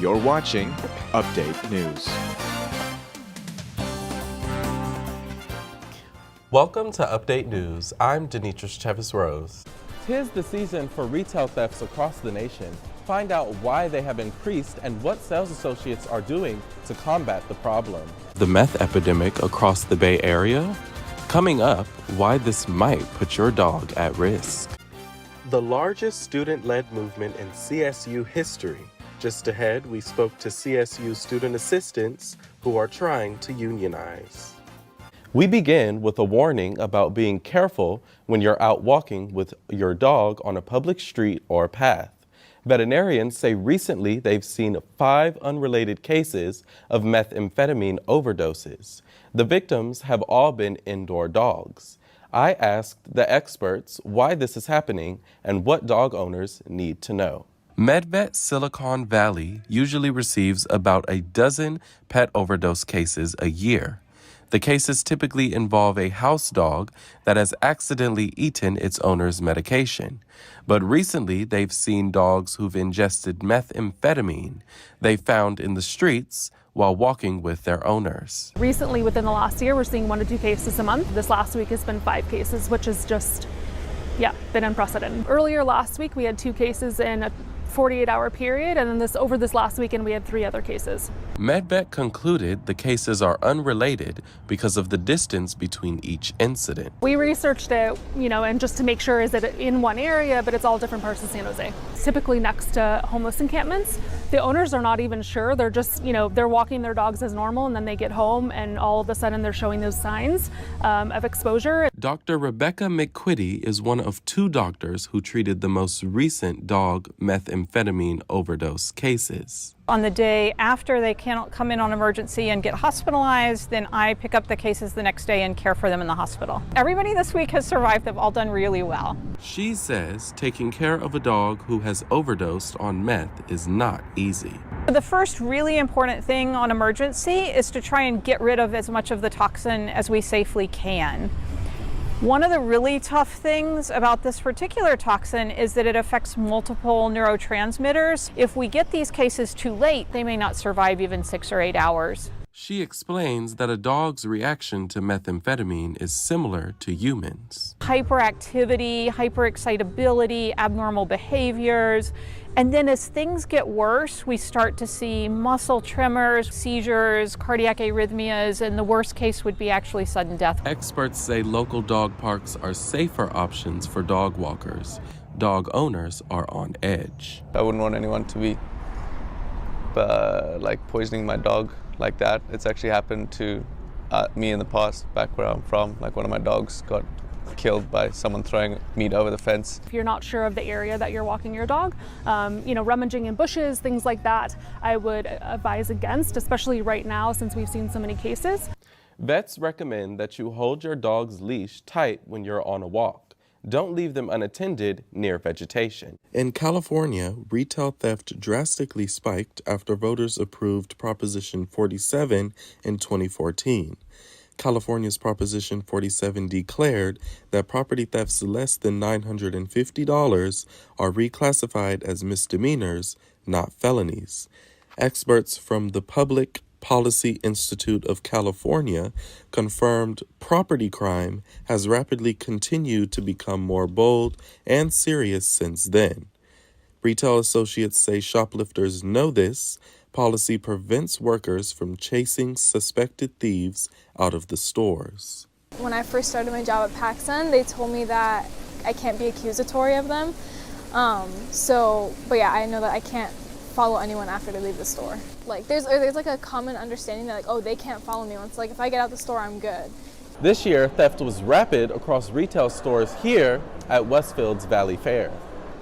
You're watching Update News. Welcome to Update News. I'm Chevis-Rose. 'Tis the season for retail thefts across the nation. Find out why they have increased and what sales associates are doing to combat the problem. The meth epidemic across the Bay Area? Coming up, why this might put your dog at risk. The largest student-led movement in CSU history. Just ahead, we spoke to CSU student assistants who are trying to unionize. We begin with a warning about being careful when you're out walking with your dog on a public street or path. Veterinarians say recently they've seen 5 unrelated cases of methamphetamine overdoses. The victims have all been indoor dogs. I asked the experts why this is happening and what dog owners need to know. MedVet Silicon Valley usually receives about a dozen pet overdose cases a year. The cases typically involve a house dog that has accidentally eaten its owner's medication. But recently, they've seen dogs who've ingested methamphetamine they found in the streets while walking with their owners. Recently, within the last year, we're seeing 1 to 2 cases a month. This last week has been 5 cases, which is just, been unprecedented. Earlier last week, we had 2 cases in a 48-hour period, and then over this last weekend we had 3 other cases. MedVet concluded the cases are unrelated because of the distance between each incident. We researched it, and just to make sure is it in one area, but it's all different parts of San Jose. Typically next to homeless encampments. The owners are not even sure. They're just, they're walking their dogs as normal, and then they get home and all of a sudden they're showing those signs of exposure. Dr. Rebecca McQuitty is one of 2 doctors who treated the most recent dog methamphetamine overdose cases. On the day after they cannot come in on emergency and get hospitalized, then I pick up the cases the next day and care for them in the hospital. Everybody this week has survived. They've all done really well. She says taking care of a dog who has overdosed on meth is not easy. The first really important thing on emergency is to try and get rid of as much of the toxin as we safely can. One of the really tough things about this particular toxin is that it affects multiple neurotransmitters. If we get these cases too late, they may not survive even 6 or 8 hours. She explains that a dog's reaction to methamphetamine is similar to humans. Hyperactivity, hyperexcitability, abnormal behaviors. And then as things get worse, we start to see muscle tremors, seizures, cardiac arrhythmias, and the worst case would be actually sudden death. Experts say local dog parks are safer options for dog walkers. Dog owners are on edge. I wouldn't want anyone to be poisoning my dog like that. It's actually happened to me in the past, back where I'm from. Like one of my dogs got killed by someone throwing meat over the fence. If you're not sure of the area that you're walking your dog, rummaging in bushes, things like that, I would advise against, especially right now since we've seen so many cases. Vets recommend that you hold your dog's leash tight when you're on a walk. Don't leave them unattended near vegetation. In California, retail theft drastically spiked after voters approved Proposition 47 in 2014. California's Proposition 47 declared that property thefts less than $950 are reclassified as misdemeanors, not felonies. Experts from the Public Policy Institute of California confirmed property crime has rapidly continued to become more bold and serious since then. Retail associates say shoplifters know this. Policy prevents workers from chasing suspected thieves out of the stores. When I first started my job at PacSun, they told me that I can't be accusatory of them. I know that I can't follow anyone after they leave the store. There's a common understanding that they can't follow me. It's if I get out the store, I'm good. This year, theft was rapid across retail stores here at Westfield's Valley Fair.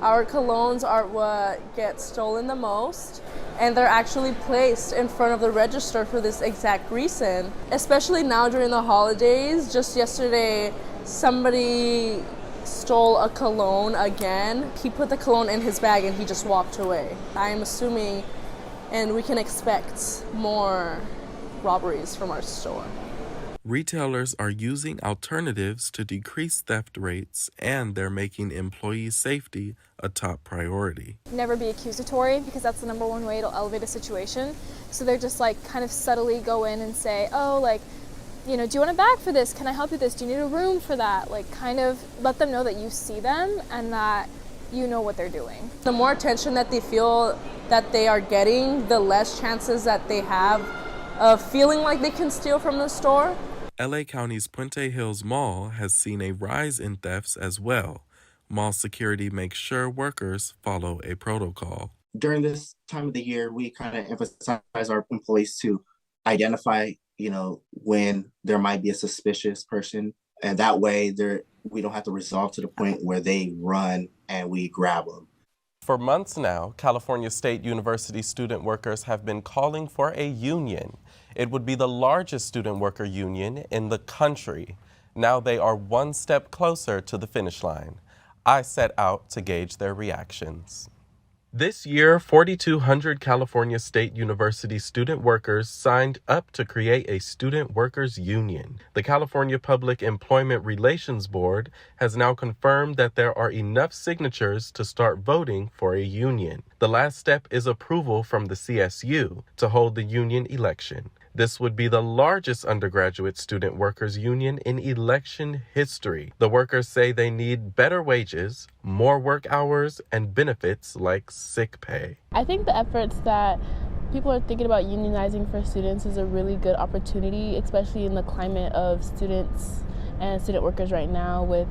Our colognes are what get stolen the most, and they're actually placed in front of the register for this exact reason. Especially now during the holidays. Just yesterday, somebody stole a cologne again. He put the cologne in his bag and he just walked away. I'm assuming, and we can expect more robberies from our store. Retailers are using alternatives to decrease theft rates, and they're making employee safety a top priority. Never be accusatory, because that's the number one way it'll elevate a situation. So they're just like kind of subtly go in and say, oh, like, you know, do you want a bag for this? Can I help you with this? Do you need a room for that? Like, kind of let them know that you see them and that you know what they're doing. The more attention that they feel that they are getting, the less chances that they have of feeling like they can steal from the store. LA County's Puente Hills Mall has seen a rise in thefts as well. Mall security makes sure workers follow a protocol. During this time of the year, we kind of emphasize our employees to identify, when there might be a suspicious person. And that way we don't have to resolve to the point where they run and we grab them. For months now, California State University student workers have been calling for a union. It would be the largest student worker union in the country. Now they are one step closer to the finish line. I set out to gauge their reactions. This year, 4,200 California State University student workers signed up to create a student workers union. The California Public Employment Relations Board has now confirmed that there are enough signatures to start voting for a union. The last step is approval from the CSU to hold the union election. This would be the largest undergraduate student workers union in election history. The workers say they need better wages, more work hours, and benefits like sick pay. I think the efforts that people are thinking about unionizing for students is a really good opportunity, especially in the climate of students and student workers right now with,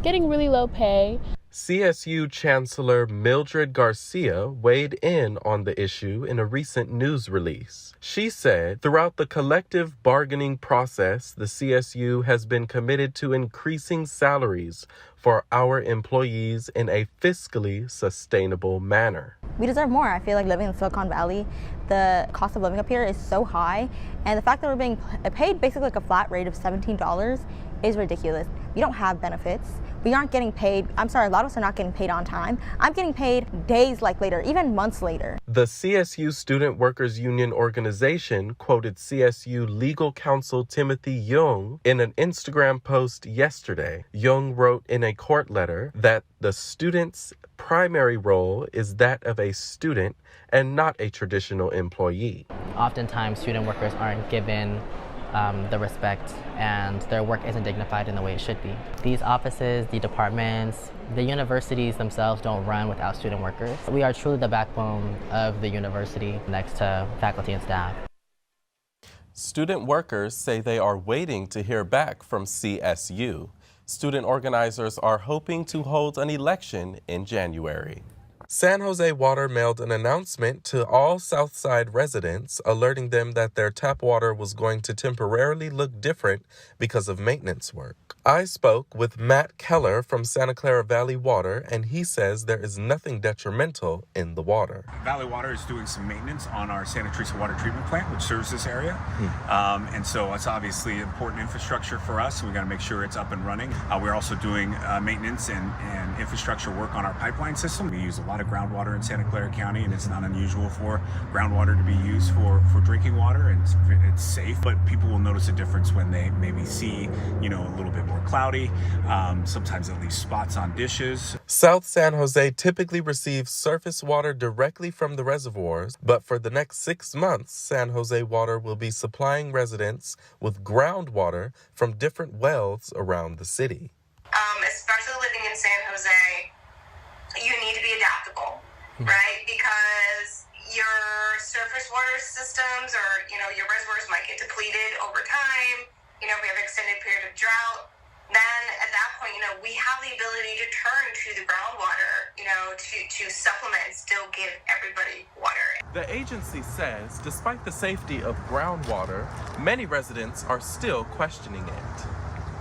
getting really low pay. CSU Chancellor Mildred Garcia weighed in on the issue in a recent news release. She said, throughout the collective bargaining process, the CSU has been committed to increasing salaries for our employees in a fiscally sustainable manner. We deserve more. I feel like living in Silicon Valley, the cost of living up here is so high, and the fact that we're being paid basically like a flat rate of $17 is ridiculous. We don't have benefits. We aren't getting paid. I'm sorry, a lot of us are not getting paid on time. I'm getting paid days later, even months later. The CSU Student Workers Union organization quoted CSU legal counsel Timothy Young in an Instagram post yesterday. Young wrote in a court letter that the student's primary role is that of a student and not a traditional employee. Oftentimes, student workers aren't given the respect, and their work isn't dignified in the way it should be. These offices, the departments, the universities themselves don't run without student workers. We are truly the backbone of the university next to faculty and staff. Student workers say they are waiting to hear back from CSU. Student organizers are hoping to hold an election in January. San Jose Water mailed an announcement to all Southside residents, alerting them that their tap water was going to temporarily look different because of maintenance work. I spoke with Matt Keller from Santa Clara Valley Water, and he says there is nothing detrimental in the water. Valley Water is doing some maintenance on our Santa Teresa water treatment plant, which serves this area. And so it's obviously important infrastructure for us. So we got to make sure it's up and running. We're also doing maintenance and infrastructure work on our pipeline system. We use a lot of groundwater in Santa Clara County, and it's not unusual for groundwater to be used for drinking water, and it's safe, but people will notice a difference when they maybe see, a little bit more cloudy. Sometimes it leaves spots on dishes. South San Jose typically receives surface water directly from the reservoirs, but for the next 6 months, San Jose Water will be supplying residents with groundwater from different wells around the city. Especially living in San Jose, you need to be adaptable, right? Because your surface water systems or, your reservoirs might get depleted over time. If we have an extended period of drought, then at that point, we have the ability to turn to the groundwater, to supplement and still give everybody water. The agency says, despite the safety of groundwater, many residents are still questioning it.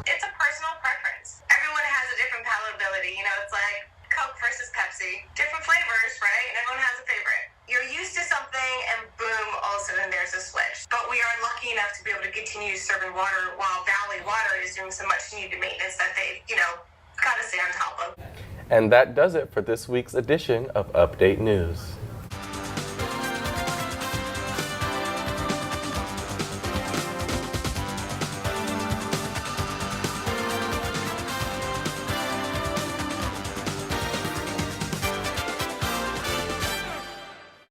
It's a personal preference. Everyone has a different palatability. It's like Coke versus Pepsi. Different flavors, right? And everyone has a favorite. You're used to something and boom, all of a sudden there's a switch. But we are lucky enough to be able to continue serving water while Valley Water is doing some much needed maintenance that they've, got to stay on top of. And that does it for this week's edition of Update News.